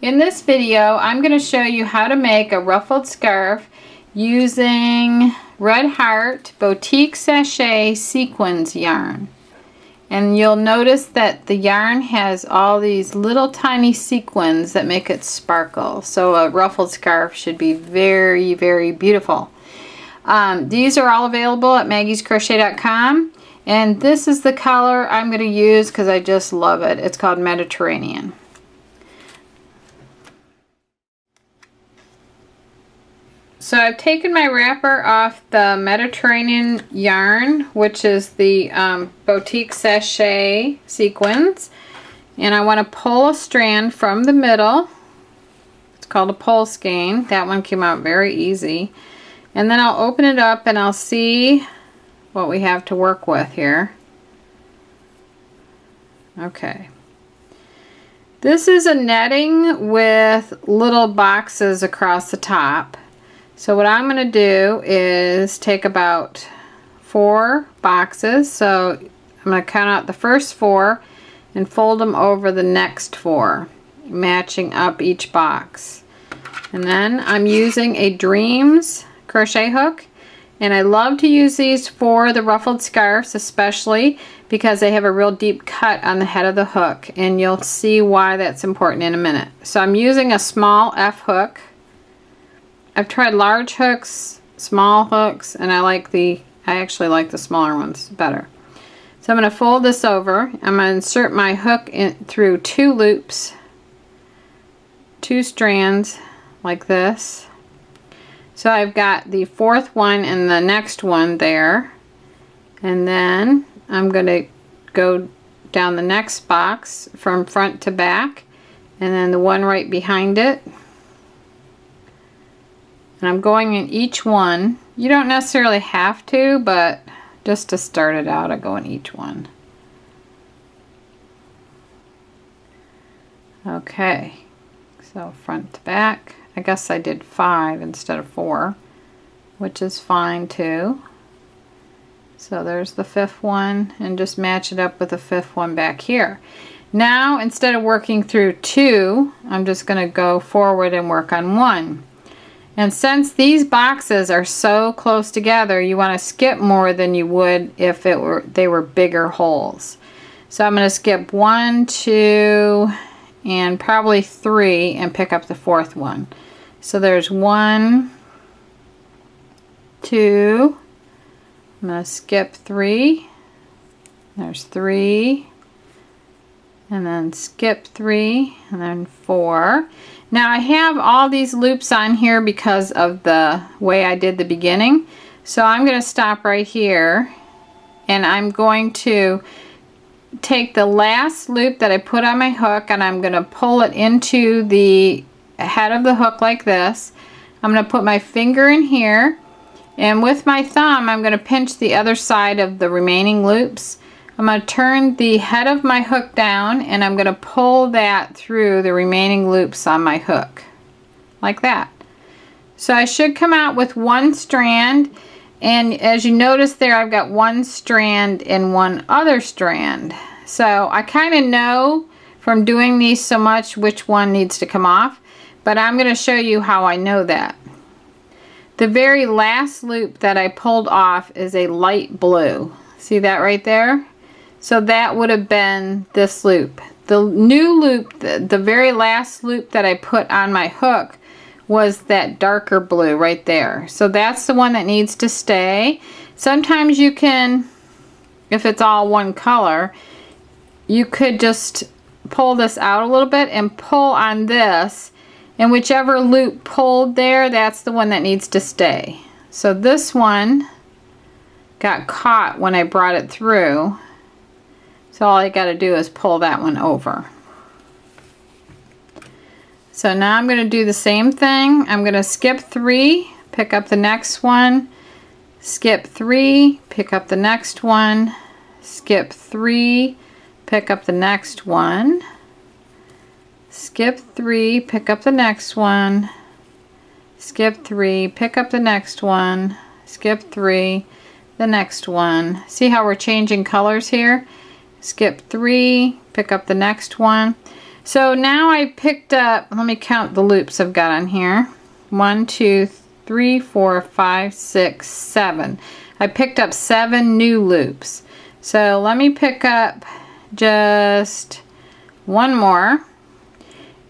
In this video, I'm going to show you how to make a ruffled scarf using Red Heart Boutique Sashay Sequins yarn. And you'll notice that the yarn has all these little tiny sequins that make it sparkle. So a ruffled scarf should be very, very beautiful. These are all available at maggiescrochet.com. And this is the color I'm going to use because I just love it. It's called Mediterranean. So I've taken my wrapper off the Mediterranean yarn, which is the Boutique Sashay Sequins. And I want to pull a strand from the middle. It's called a pole skein. That one came out very easy. And then I'll open it up and I'll see what we have to work with here. Okay. This is a netting with little boxes across the top. So what I'm going to do is take about 4 boxes. So I'm going to count out the first 4 and fold them over the next 4, matching up each box. And then I'm using a Dreams crochet hook. And I love to use these for the ruffled scarves, especially because they have a real deep cut on the head of the hook. And you'll see why that's important in a minute. So I'm using a small F hook. I've tried large hooks, small hooks, and I actually like the smaller ones better. So I'm going to fold this over. I'm going to insert my hook in through 2 loops, 2 strands like this. So I've got the 4th one and the next one there. And then I'm going to go down the next box from front to back, and then the one right behind it. And I'm going in each one. You don't necessarily have to, but just to start it out, I go in each one. Okay, so front to back. I guess I did 5 instead of 4, which is fine too. So there's the 5th one, and just match it up with the 5th one back here. Now, instead of working through 2, I'm just going to go forward and work on 1. And since these boxes are so close together, you want to skip more than you would if they were bigger holes. So I'm going to skip 1, 2, and probably 3 and pick up the 4th one. So there's 1, 2, I'm going to skip 3, there's 3, and then skip 3, and then 4. Now I have all these loops on here because of the way I did the beginning. So I'm going to stop right here, and I'm going to take the last loop that I put on my hook, and I'm going to pull it into the head of the hook like this. I'm going to put my finger in here, and with my thumb I'm going to pinch the other side of the remaining loops. I'm going to turn the head of my hook down, and I'm going to pull that through the remaining loops on my hook, like that. So I should come out with 1 strand, and as you notice there, I've got 1 strand and 1 other strand. So I kind of know from doing these so much which one needs to come off, but I'm going to show you how I know that. The very last loop that I pulled off is a light blue. See that right there? So that would have been this loop. The new loop, the very last loop that I put on my hook was that darker blue right there. So that's the one that needs to stay. Sometimes you can, if it's all one color, you could just pull this out a little bit and pull on this, and whichever loop pulled there, that's the one that needs to stay. So this one got caught when I brought it through. So all I got to do is pull that one over. So now I'm going to do the same thing. I'm going to skip 3, pick up the next one, skip 3, pick up the next one, skip 3, pick up the next one, skip 3, pick up the next one, skip 3, pick up the next one, skip 3, the next one. See how we're changing colors here? skip 3, pick up the next one. So now I picked up, let me count the loops I've got on here. 1, 2, 3, 4, 5, 6, 7. I picked up 7 new loops. So let me pick up just one more.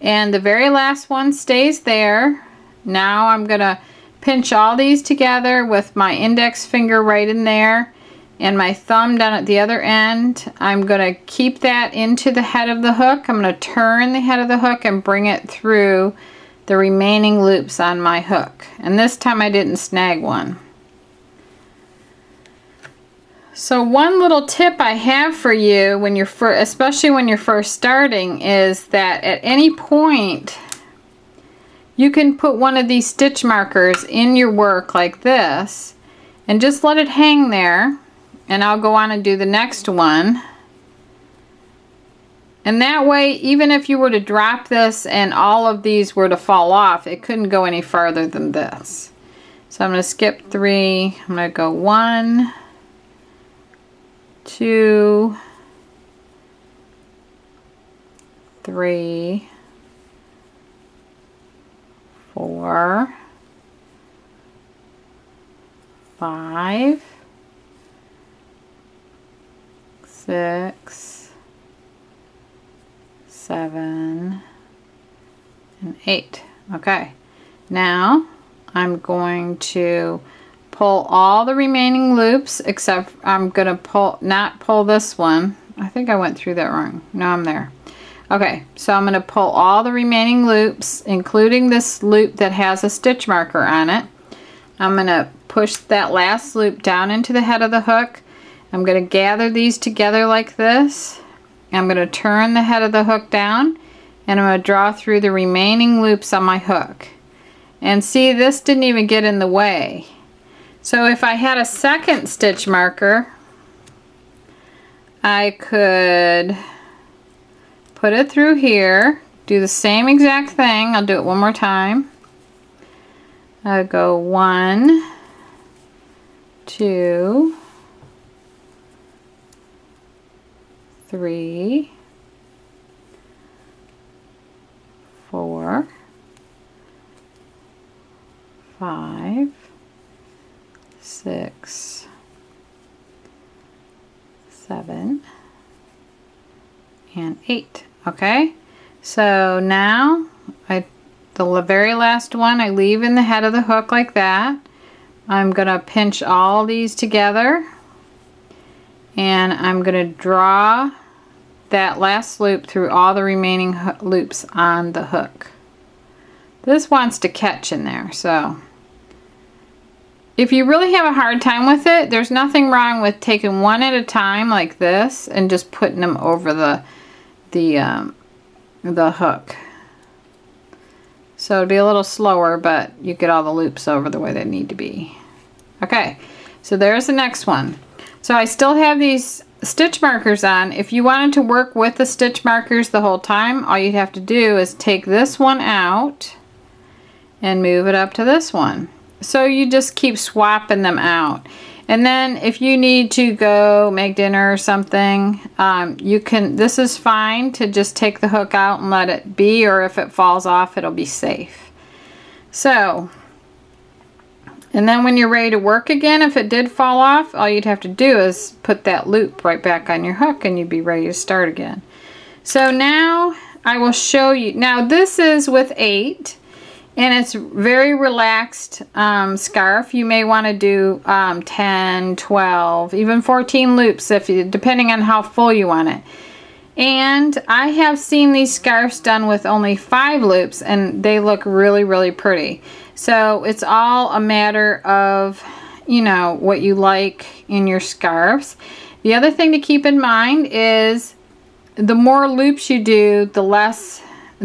And the very last one stays there. Now I'm going to pinch all these together with my index finger right in there and my thumb down at the other end. I'm going to keep that into the head of the hook. I'm going to turn the head of the hook and bring it through the remaining loops on my hook. And this time I didn't snag one. So one little tip I have for you when you're especially when you're first starting is that at any point you can put one of these stitch markers in your work like this and just let it hang there, and I'll go on and do the next one. And that way, even if you were to drop this and all of these were to fall off, it couldn't go any farther than this. So I'm going to skip 3. I'm going to go 1, 2, 3, 4, 5, 6, 7, and 8. Okay, now I'm going to pull all the remaining loops, except I'm going to not pull this one. I think I went through that wrong. No, I'm there. Okay, so I'm going to pull all the remaining loops, including this loop that has a stitch marker on it. I'm going to push that last loop down into the head of the hook. I'm going to gather these together like this. I'm going to turn the head of the hook down, and I'm going to draw through the remaining loops on my hook. And see, this didn't even get in the way. So if I had a second stitch marker, I could put it through here, do the same exact thing. I'll do it one more time. I'll go 1, 2, 3, 4, 5, 6, 7, and 8. Okay, so now the very last one I leave in the head of the hook like that. I'm gonna pinch all these together, and I'm gonna draw that last loop through all the remaining loops on the hook. This wants to catch in there, so if you really have a hard time with it, there's nothing wrong with taking one at a time like this and just putting them over the hook. So it'll be a little slower, but you get all the loops over the way they need to be. Okay, so there's the next one. So I still have these stitch markers on. If you wanted to work with the stitch markers the whole time, all you'd have to do is take this one out and move it up to this one. So you just keep swapping them out. And then if you need to go make dinner or something, you can, this is fine to just take the hook out and let it be, or if it falls off, it'll be safe. So, and then when you're ready to work again, if it did fall off, all you'd have to do is put that loop right back on your hook and you'd be ready to start again. So now I will show you. Now this is with 8. And it's very relaxed scarf. You may want to do 10, 12, even 14 loops, depending on how full you want it. And I have seen these scarves done with only 5 loops, and they look really, really pretty. So it's all a matter of, you know, what you like in your scarves. The other thing to keep in mind is the more loops you do, the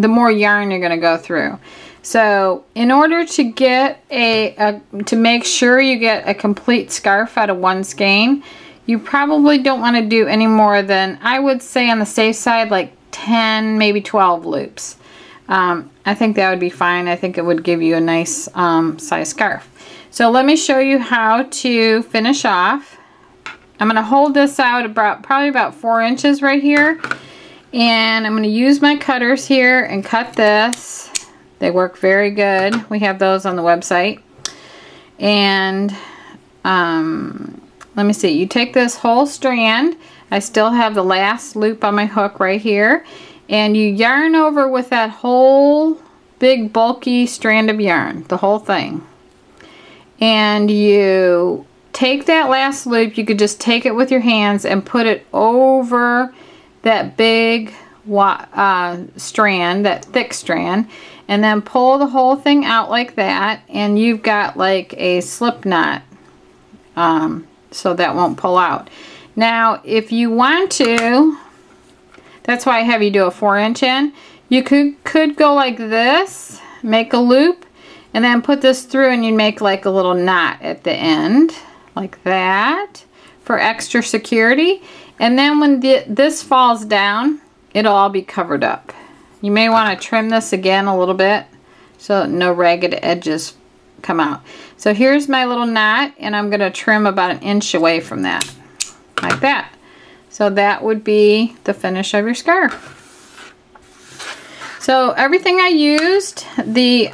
more yarn you're going to go through. So in order to get to make sure you get a complete scarf out of one skein, you probably don't want to do any more than, I would say on the safe side, like 10, maybe 12 loops. I think that would be fine. I think it would give you a nice size scarf. So let me show you how to finish off. I'm going to hold this out about probably about 4 inches right here. And I'm going to use my cutters here and cut this. They work very good. We have those on the website. And let me see. You take this whole strand. I still have the last loop on my hook right here. And you yarn over with that whole big bulky strand of yarn. The whole thing. And you take that last loop. You could just take it with your hands and put it over that big strand, that thick strand, and then pull the whole thing out like that, and you've got like a slip knot, so that won't pull out. Now if you want to, that's why I have you do a 4-inch in. You could go like this, make a loop, and then put this through, and you make like a little knot at the end like that for extra security. And then when this falls down, it'll all be covered up. You may want to trim this again a little bit so no ragged edges come out. So here's my little knot, and I'm going to trim about 1 inch away from that, like that. So that would be the finish of your scarf. So everything I used, the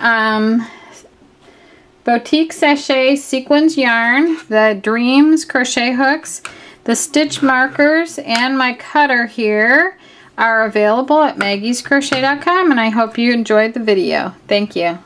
Boutique Sashay Sequins yarn, the Dreams crochet hooks, the stitch markers, and my cutter here are available at maggiescrochet.com, and I hope you enjoyed the video. Thank you.